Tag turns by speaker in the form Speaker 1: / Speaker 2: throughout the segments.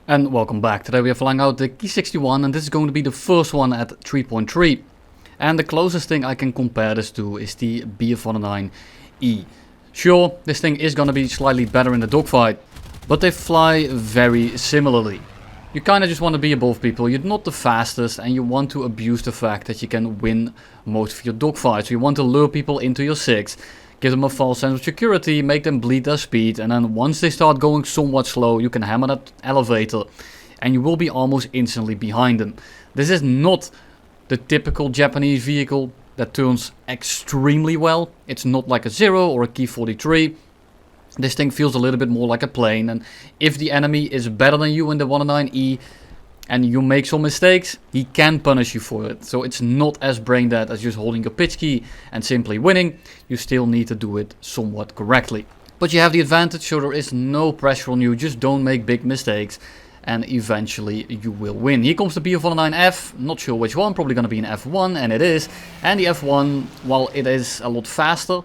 Speaker 1: And welcome back. Today we are flying out the Ki-61 and this is going to be the first one at 3.3. And the closest thing I can compare this to is the Bf-109-I. Sure, this thing is going to be slightly better in the dogfight, but they fly very similarly. You kind of just want to be above people, you're not the fastest and you want to abuse the fact that you can win most of your dogfights. So you want to lure people into your 6. Give them a false sense of security, make them bleed their speed, and then once they start going somewhat slow, you can hammer that elevator and you will be almost instantly behind them. This is not the typical Japanese vehicle that turns extremely well. It's not like a Zero or a Ki-43. This thing feels a little bit more like a plane, and if the enemy is better than you in the 109E and you make some mistakes, he can punish you for it. So it's not as brain dead as just holding your pitch key and simply winning. You still need to do it somewhat correctly. But you have the advantage, so there is no pressure on you. Just don't make big mistakes and eventually you will win. Here comes the Bf-109F, not sure which one, probably going to be an F1, and it is. And the F1, while it is a lot faster,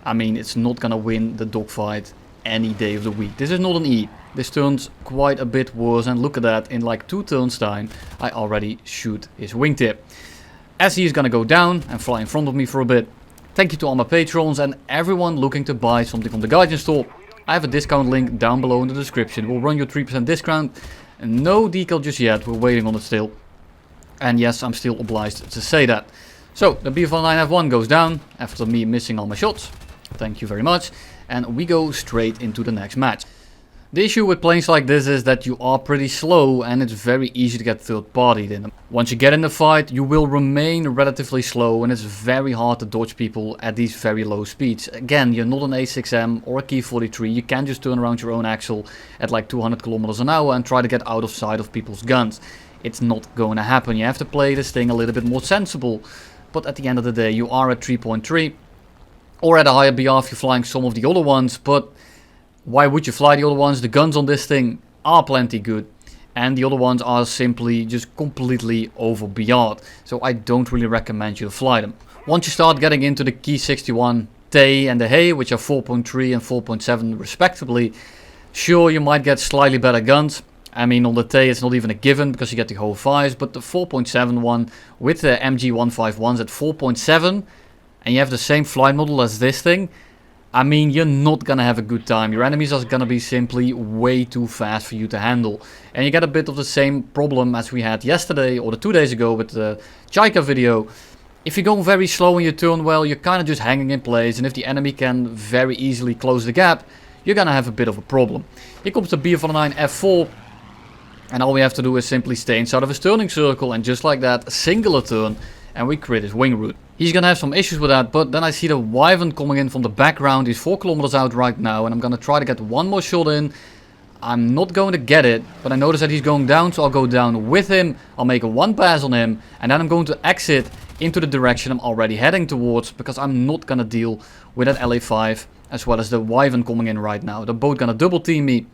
Speaker 1: I mean, it's not going to win the dogfight any day of the week. This is not an E. This turns quite a bit worse, and look at that, in like 2 turns time I already shoot his wingtip. As he is gonna go down and fly in front of me for a bit. Thank you to all my patrons and everyone looking to buy something from the Convergence store. I have a discount link down below in the description. We'll run you a 3% discount. And no decal just yet, we're waiting on it still. And yes, I'm still obliged to say that. So the Bf-109F1 goes down after me missing all my shots. Thank you very much. And we go straight into the next match. The issue with planes like this is that you are pretty slow and it's very easy to get third-partied in them. Once you get in the fight, you will remain relatively slow and it's very hard to dodge people at these very low speeds. Again, you're not an A6M or a Ki-43, you can't just turn around your own axle at like 200 kilometers an hour and try to get out of sight of people's guns. It's not going to happen. You have to play this thing a little bit more sensible. But at the end of the day, you are at 3.3 or at a higher BR if you're flying some of the other ones, but why would you fly the other ones? The guns on this thing are plenty good. And the other ones are simply just completely over BR'd. So I don't really recommend you to fly them. Once you start getting into the Ki-61-I and the Hei, which are 4.3 and 4.7 respectively, sure, you might get slightly better guns. I mean, on the Tay it's not even a given because you get the whole 5s. But the 4.7 one with the MG151s at 4.7 and you have the same flight model as this thing, I mean, you're not gonna have a good time. Your enemies are gonna be simply way too fast for you to handle. And you get a bit of the same problem as we had yesterday or 2 days ago with the Chaika video. If you go very slow and you turn well, you're kind of just hanging in place. And if the enemy can very easily close the gap, you're gonna have a bit of a problem. Here comes the Bf-109F4. And all we have to do is simply stay inside of his turning circle. And just like that, a singular turn. And we crit his wing route. He's gonna have some issues with that, but then I see the Wyvern coming in from the background. He's 4 kilometers out right now, and I'm gonna try to get one more shot in. I'm not going to get it, but I notice that he's going down, so I'll go down with him. I'll make a 1 pass on him, and then I'm going to exit into the direction I'm already heading towards, because I'm not gonna deal with that LA5 as well as the Wyvern coming in right now. They're both gonna double team me.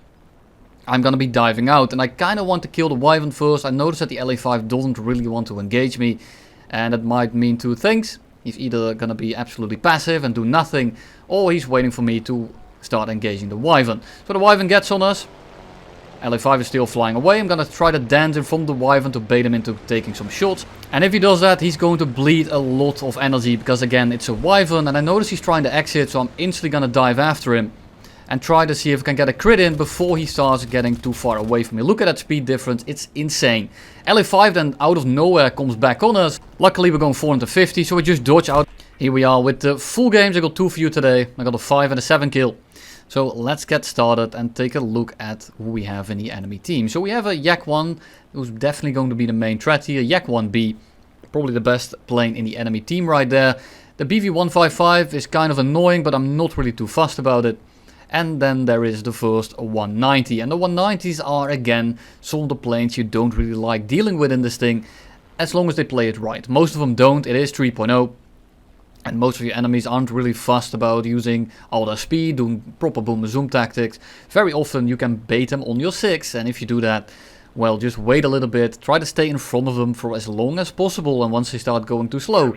Speaker 1: I'm gonna be diving out, and I kind of want to kill the Wyvern first. I notice that the LA5 doesn't really want to engage me. And that might mean 2 things. He's either going to be absolutely passive and do nothing, or he's waiting for me to start engaging the Wyvern. So the Wyvern gets on us. LA5 is still flying away. I'm going to try to dance in front of the Wyvern to bait him into taking some shots. And if he does that, he's going to bleed a lot of energy because, again, it's a Wyvern. And I notice he's trying to exit, so I'm instantly going to dive after him and try to see if I can get a crit in before he starts getting too far away from me. Look at that speed difference, it's insane. LA5 then out of nowhere comes back on us. Luckily we're going 450, so we just dodge out. Here we are with the full games. I got 2 for you today. I got a 5 and a 7 kill. So let's get started and take a look at who we have in the enemy team. So we have a Yak-1, who's definitely going to be the main threat here. Yak-1B, probably the best plane in the enemy team right there. The BV-155 is kind of annoying, but I'm not really too fussed about it. And then there is the first 190. And the 190s are, again, some of the planes you don't really like dealing with in this thing, as long as they play it right. Most of them don't. It is 3.0. And most of your enemies aren't really fussed about using all their speed, doing proper boom and zoom tactics. Very often you can bait them on your 6. And if you do that, well, just wait a little bit. Try to stay in front of them for as long as possible. And once they start going too slow,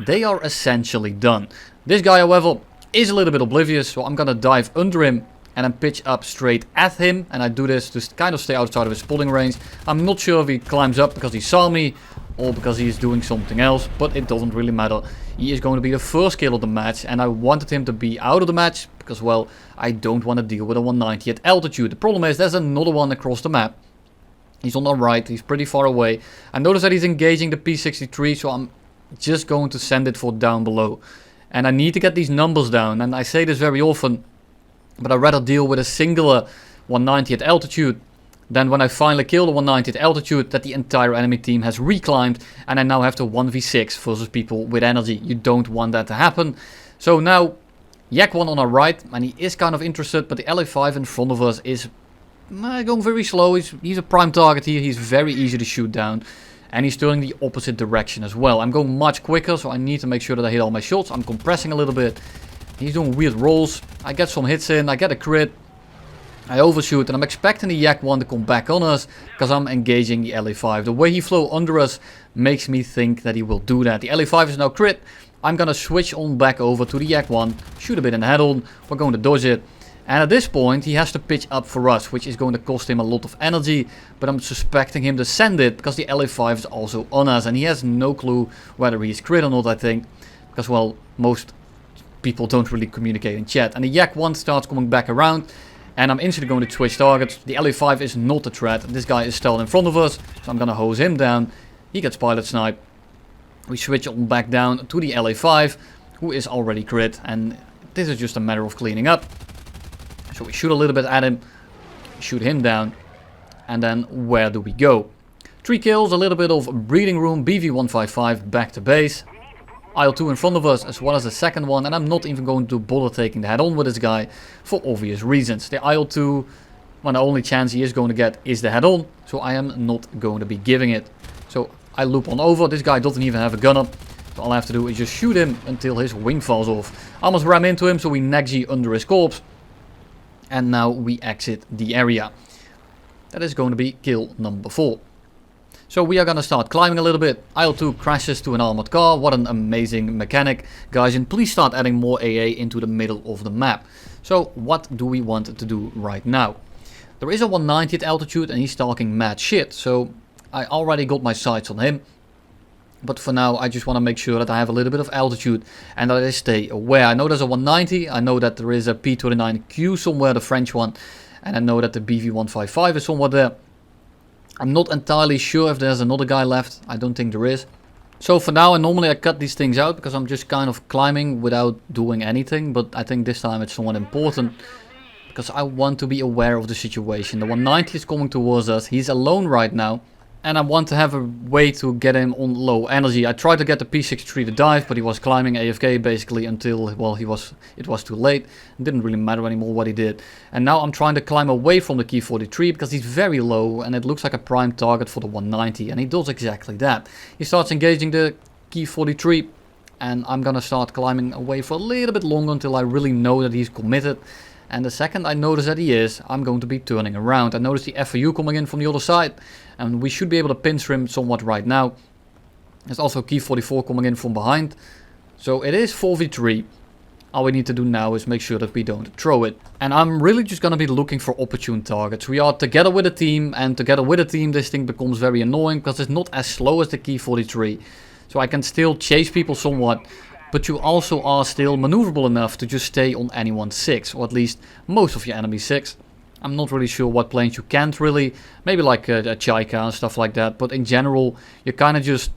Speaker 1: they are essentially done. This guy, however, is a little bit oblivious, so I'm gonna dive under him and then pitch up straight at him. And I do this to kind of stay outside of his spotting range. I'm not sure if he climbs up because he saw me or because he is doing something else, but it doesn't really matter. He is going to be the first kill of the match, and I wanted him to be out of the match because, well, I don't want to deal with a 190 at altitude. The problem is there's another one across the map. He's on the right, he's pretty far away. I notice that he's engaging the P-63, so I'm just going to send it for down below. And I need to get these numbers down, and I say this very often, but I'd rather deal with a singular 190 at altitude than when I finally kill the 190 at altitude that the entire enemy team has reclimbed and I now have to 1v6 versus people with energy. You don't want that to happen. So now, Yak 1 on our right, and he is kind of interested, but the LA5 in front of us is going very slow. He's a prime target here, he's very easy to shoot down. And he's turning the opposite direction as well. I'm going much quicker, so I need to make sure that I hit all my shots. I'm compressing a little bit. He's doing weird rolls. I get some hits in, I get a crit. I overshoot, and I'm expecting the Yak 1 to come back on us because I'm engaging the LA5. The way he flew under us makes me think that he will do that. The LA5 is now crit. I'm going to switch on back over to the Yak 1, shoot a bit in the head on. We're going to dodge it. And at this point, he has to pitch up for us, which is going to cost him a lot of energy. But I'm suspecting him to send it because the LA5 is also on us. And he has no clue whether he's crit or not, I think. Because, well, most people don't really communicate in chat. And the Yak 1 starts coming back around. And I'm instantly going to switch targets. The LA5 is not a threat. This guy is still in front of us. So I'm going to hose him down. He gets pilot snipe. We switch on back down to the LA5, who is already crit. And this is just a matter of cleaning up. So we shoot a little bit at him. Shoot him down. And then where do we go? 3 kills, a little bit of breathing room. BV-155 back to base. IL-2 in front of us as well as the second one, and I'm not even going to bother taking the head on with this guy for obvious reasons. The IL-2, well, the only chance he is going to get is the head on, so I am not going to be giving it. So I loop on over. This guy doesn't even have a gun up, so all I have to do is just shoot him until his wing falls off. I almost ram into him, so we neg-G under his corpse, and now we exit the area. That is going to be kill number 4. So we are going to start climbing a little bit. IL-2 crashes to an armored car. What an amazing mechanic. Guys, and please start adding more AA into the middle of the map. So what do we want to do right now? There is a 190 at altitude and he's talking mad shit. So I already got my sights on him. But for now I just want to make sure that I have a little bit of altitude and that I stay aware. I know there's a 190. I know that there is a P-29Q somewhere, the French one. And I know that the BV-155 is somewhere there. I'm not entirely sure if there's another guy left. I don't think there is. So for now, and normally I cut these things out because I'm just kind of climbing without doing anything. But I think this time it's somewhat important because I want to be aware of the situation. The 190 is coming towards us. He's alone right now. And I want to have a way to get him on low energy. I tried to get the P-63 to dive, but he was climbing AFK basically until, well, it was too late. It didn't really matter anymore what he did. And now I'm trying to climb away from the Ki-43 because he's very low and it looks like a prime target for the 190. And he does exactly that. He starts engaging the Ki-43 and I'm going to start climbing away for a little bit longer until I really know that he's committed. And the second I notice that he is, I'm going to be turning around. I notice the FAU coming in from the other side. And we should be able to pinch him somewhat right now. There's also Ki-44 coming in from behind. So it is 4v3. All we need to do now is make sure that we don't throw it. And I'm really just going to be looking for opportune targets. We are together with a team. And together with a team this thing becomes very annoying. Because it's not as slow as the Ki-43. So I can still chase people somewhat. But you also are still maneuverable enough to just stay on anyone's 6. Or at least most of your enemy's 6. I'm not really sure what planes you can't really. Maybe like a Chaika and stuff like that. But in general, you kind of just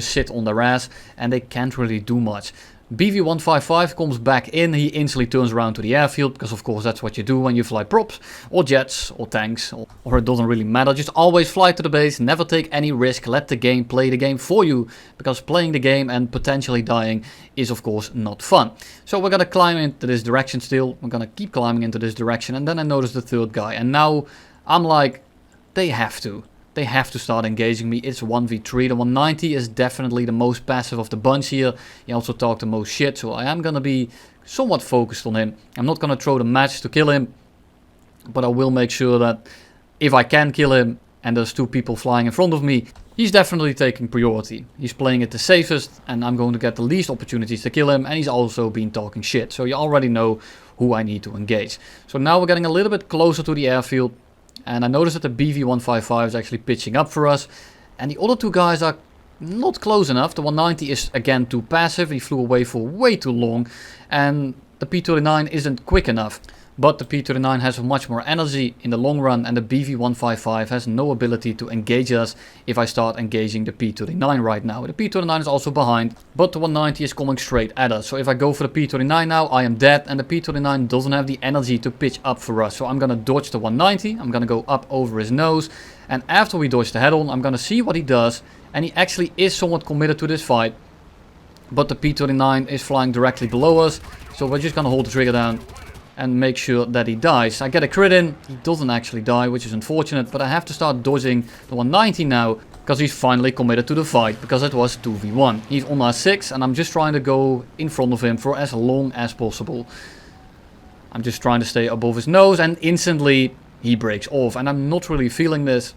Speaker 1: sit on their ass. And they can't really do much. BV-155 comes back in. He instantly turns around to the airfield. Because of course that's what you do when you fly props. Or jets. Or tanks. Or it doesn't really matter. Just always fly to the base. Never take any risk. Let the game play the game for you. Because playing the game and potentially dying is of course not fun. So we're going to climb into this direction still. We're going to keep climbing into this direction. And then I notice the third guy. And now I'm like, they have to. They have to start engaging me. It's 1v3. The 190 is definitely the most passive of the bunch here. He also talked the most shit. So I am going to be somewhat focused on him. I'm not going to throw the match to kill him. But I will make sure that if I can kill him and there's 2 people flying in front of me, he's definitely taking priority. He's playing it the safest and I'm going to get the least opportunities to kill him. And he's also been talking shit. So you already know who I need to engage. So now we're getting a little bit closer to the airfield, and I noticed that the BV-155 is actually pitching up for us, and the other two guys are not close enough. The 190 is again too passive, he flew away for way too long, and the P-39 isn't quick enough. But the P-39 has much more energy in the long run, and the BV-155 has no ability to engage us if I start engaging the P-39 right now. The P-39 is also behind, but the 190 is coming straight at us. So if I go for the P-39 now, I am dead, and the P-39 doesn't have the energy to pitch up for us. So I'm gonna dodge the 190, I'm gonna go up over his nose, and after we dodge the head-on, I'm gonna see what he does, and he actually is somewhat committed to this fight. But the P-39 is flying directly below us, so we're just gonna hold the trigger down and make sure that he dies. I get a crit in, he doesn't actually die, which is unfortunate, but I have to start dodging the 190 now, because he's finally committed to the fight, because it was 2v1. He's on R6, and I'm just trying to go in front of him for as long as possible. I'm just trying to stay above his nose, and instantly he breaks off, and I'm not really feeling this.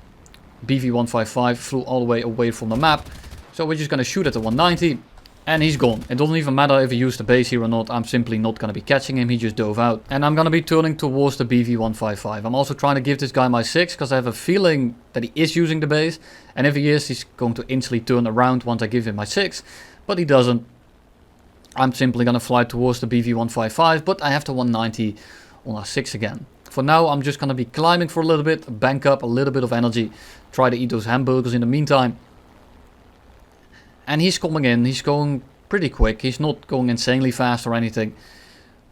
Speaker 1: BV-155 flew all the way away from the map, so we're just gonna shoot at the 190. And he's gone. It doesn't even matter if he used the base here or not. I'm simply not going to be catching him. He just dove out. And I'm going to be turning towards the BV-155. I'm also trying to give this guy my 6 because I have a feeling that he is using the base. And if he is, he's going to instantly turn around once I give him my 6. But he doesn't. I'm simply going to fly towards the BV-155. But I have the 190 on our 6 again. For now, I'm just going to be climbing for a little bit. Bank up a little bit of energy. Try to eat those hamburgers in the meantime. And he's coming in, he's going pretty quick, he's not going insanely fast or anything.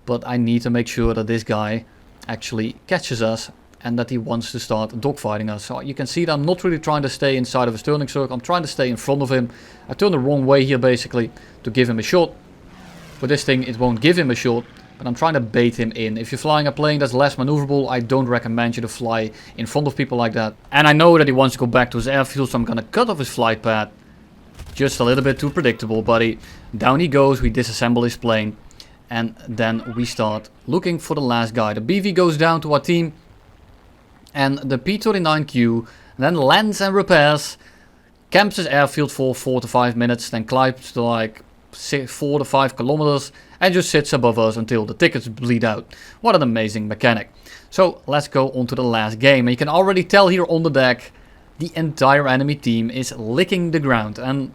Speaker 1: But I need to make sure that this guy actually catches us and that he wants to start dogfighting us. So you can see that I'm not really trying to stay inside of his turning circle, I'm trying to stay in front of him. I turn the wrong way here basically to give him a shot. With this thing it won't give him a shot, but I'm trying to bait him in. If you're flying a plane that's less maneuverable, I don't recommend you to fly in front of people like that. And I know that he wants to go back to his airfield, so I'm gonna cut off his flight path. Just a little bit too predictable, buddy. Down he goes, we disassemble his plane. And then we start looking for the last guy. The BV goes down to our team. And the P-39Q then lands and repairs. Camps his airfield for 4 to 5 minutes. Then climbs to like 4 to 5 kilometers. And just sits above us until the tickets bleed out. What an amazing mechanic. So let's go on to the last game. And you can already tell here on the deck, the entire enemy team is licking the ground. And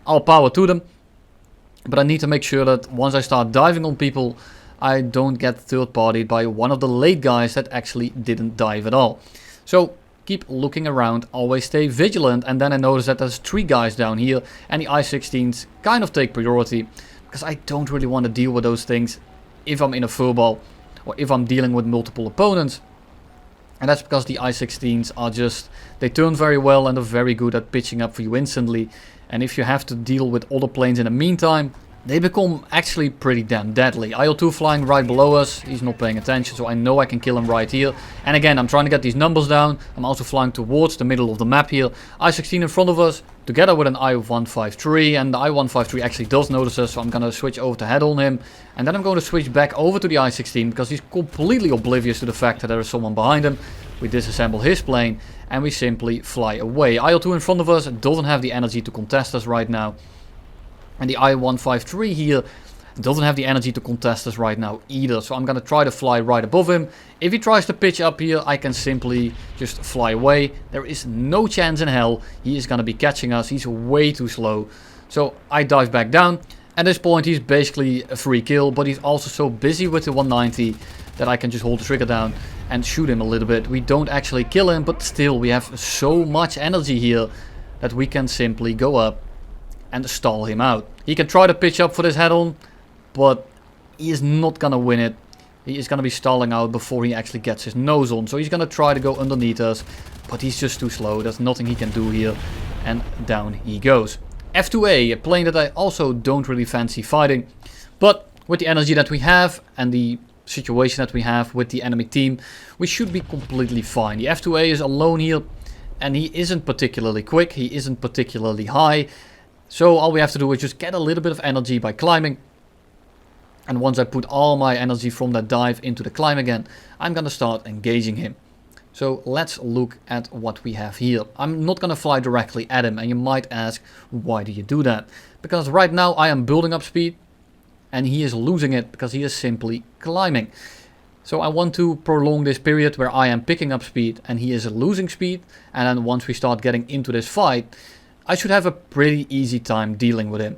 Speaker 1: all power to them, but I need to make sure that once I start diving on people, I don't get third-partied by one of the late guys that actually didn't dive at all. So keep looking around, always stay vigilant, and then I notice that there's 3 guys down here, and the I-16s kind of take priority, because I don't really want to deal with those things if I'm in a furball, or if I'm dealing with multiple opponents. And that's because the I-16s are just, they turn very well and are very good at pitching up for you instantly. And if you have to deal with other planes in the meantime, they become actually pretty damn deadly. IL-2 flying right below us, he's not paying attention, so I know I can kill him right here. And again, I'm trying to get these numbers down. I'm also flying towards the middle of the map here. I-16 in front of us, together with an I-153, and the I-153 actually does notice us, so I'm going to switch over to head on him. And then I'm going to switch back over to the I-16, because he's completely oblivious to the fact that there is someone behind him. We disassemble his plane, and we simply fly away. IL-2 in front of us doesn't have the energy to contest us right now. And the I-153 here doesn't have the energy to contest us right now either. So I'm going to try to fly right above him. If he tries to pitch up here, I can simply just fly away. There is no chance in hell he is going to be catching us. He's way too slow. So I dive back down. At this point, he's basically a free kill. But he's also so busy with the 190 that I can just hold the trigger down and shoot him a little bit. We don't actually kill him, but still we have so much energy here that we can simply go up and stall him out. He can try to pitch up for this head-on, but he is not gonna win it. He is gonna be stalling out before he actually gets his nose on. So he's gonna try to go underneath us, but he's just too slow. There's nothing he can do here. And down he goes. F2A, a plane that I also don't really fancy fighting. But with the energy that we have and the situation that we have with the enemy team, we should be completely fine. The F2A is alone here, and he isn't particularly quick. He isn't particularly high. So all we have to do is just get a little bit of energy by climbing. And once I put all my energy from that dive into the climb again, I'm going to start engaging him. So let's look at what we have here. I'm not going to fly directly at him, and you might ask, why do you do that? Because right now I am building up speed. and he is losing it because he is simply climbing. So I want to prolong this period where I am picking up speed and he is losing speed, and then once we start getting into this fight, I should have a pretty easy time dealing with him.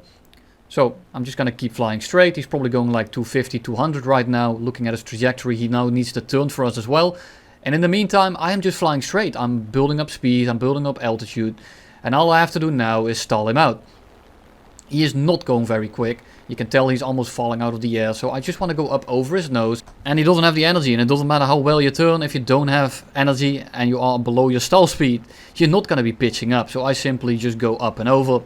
Speaker 1: So I'm just going to keep flying straight. He's probably going like 250, 200 right now. Looking at his trajectory, he now needs to turn for us as well. And in the meantime, I am just flying straight. I'm building up speed, I'm building up altitude. And all I have to do now is stall him out. He is not going very quick. You can tell he's almost falling out of the air. So I just want to go up over his nose. And he doesn't have the energy. And it doesn't matter how well you turn. If you don't have energy and you are below your stall speed, you're not going to be pitching up. So I simply just go up and over.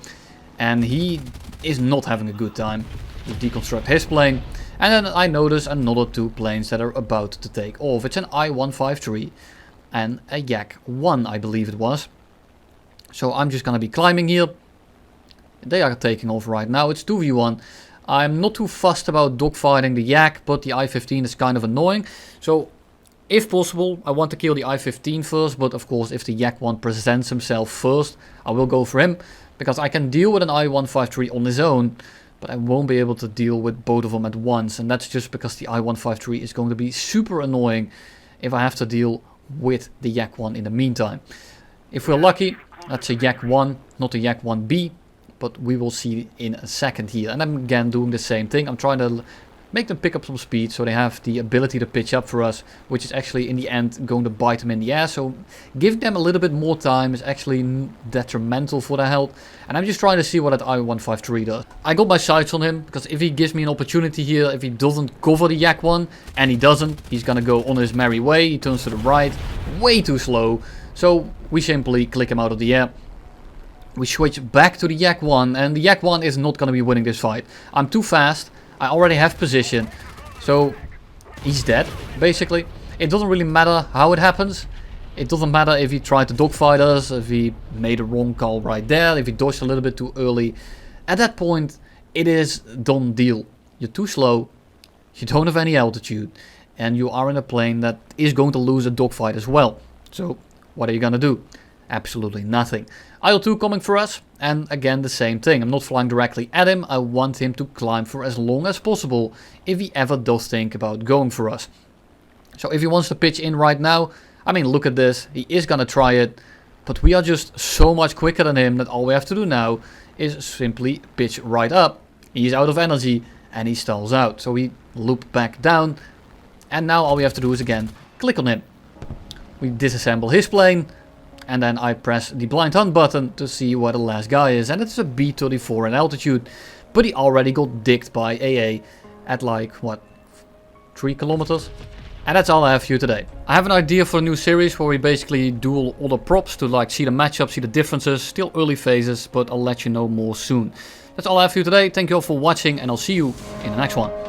Speaker 1: And he is not having a good time. We deconstruct his plane. And then I notice another two planes that are about to take off. It's an I-153 and a Yak-1, I believe it was. So I'm just going to be climbing here. They are taking off right now. It's 2v1. I'm not too fussed about dogfighting the Yak, but the I-15 is kind of annoying. So if possible, I want to kill the I-15 first. But of course, if the Yak-1 presents himself first, I will go for him. Because I can deal with an I-153 on his own, but I won't be able to deal with both of them at once. And that's just because the I-153 is going to be super annoying if I have to deal with the Yak-1 in the meantime. If we're lucky, that's a Yak-1, not a Yak-1B. But we will see in a second here. And I'm again doing the same thing. I'm trying to make them pick up some speed so they have the ability to pitch up for us, which is actually in the end going to bite them in the ass. So giving them a little bit more time is actually detrimental for their health. And I'm just trying to see what that I-153 does. I got my sights on him because if he gives me an opportunity here, if he doesn't cover the Yak-1, and he doesn't, he's gonna go on his merry way. He turns to the right, way too slow. So we simply click him out of the air. We switch back to the Yak-1, and the Yak-1 is not going to be winning this fight. I'm too fast. I already have position. So he's dead, basically. It doesn't really matter how it happens. It doesn't matter if he tried to dogfight us, if he made a wrong call right there, if he dodged a little bit too early. At that point, it is done deal. You're too slow, you don't have any altitude, and you are in a plane that is going to lose a dogfight as well. So what are you going to do? Absolutely nothing. IL-2 coming for us, and again the same thing. I'm not flying directly at him. I want him to climb for as long as possible if he ever does think about going for us. So if he wants to pitch in right now, I mean, look at this. He is gonna try it, but we are just so much quicker than him that all we have to do now is simply pitch right up. He's out of energy and he stalls out. So we loop back down, and now all we have to do is again click on him. We disassemble his plane. And then I press the blind hunt button to see where the last guy is. And it's a B-34 in altitude. But he already got dicked by AA at like, what, 3 kilometers? And that's all I have for you today. I have an idea for a new series where we basically duel all the props to like see the matchup, see the differences. Still early phases, but I'll let you know more soon. That's all I have for you today. Thank you all for watching, and I'll see you in the next one.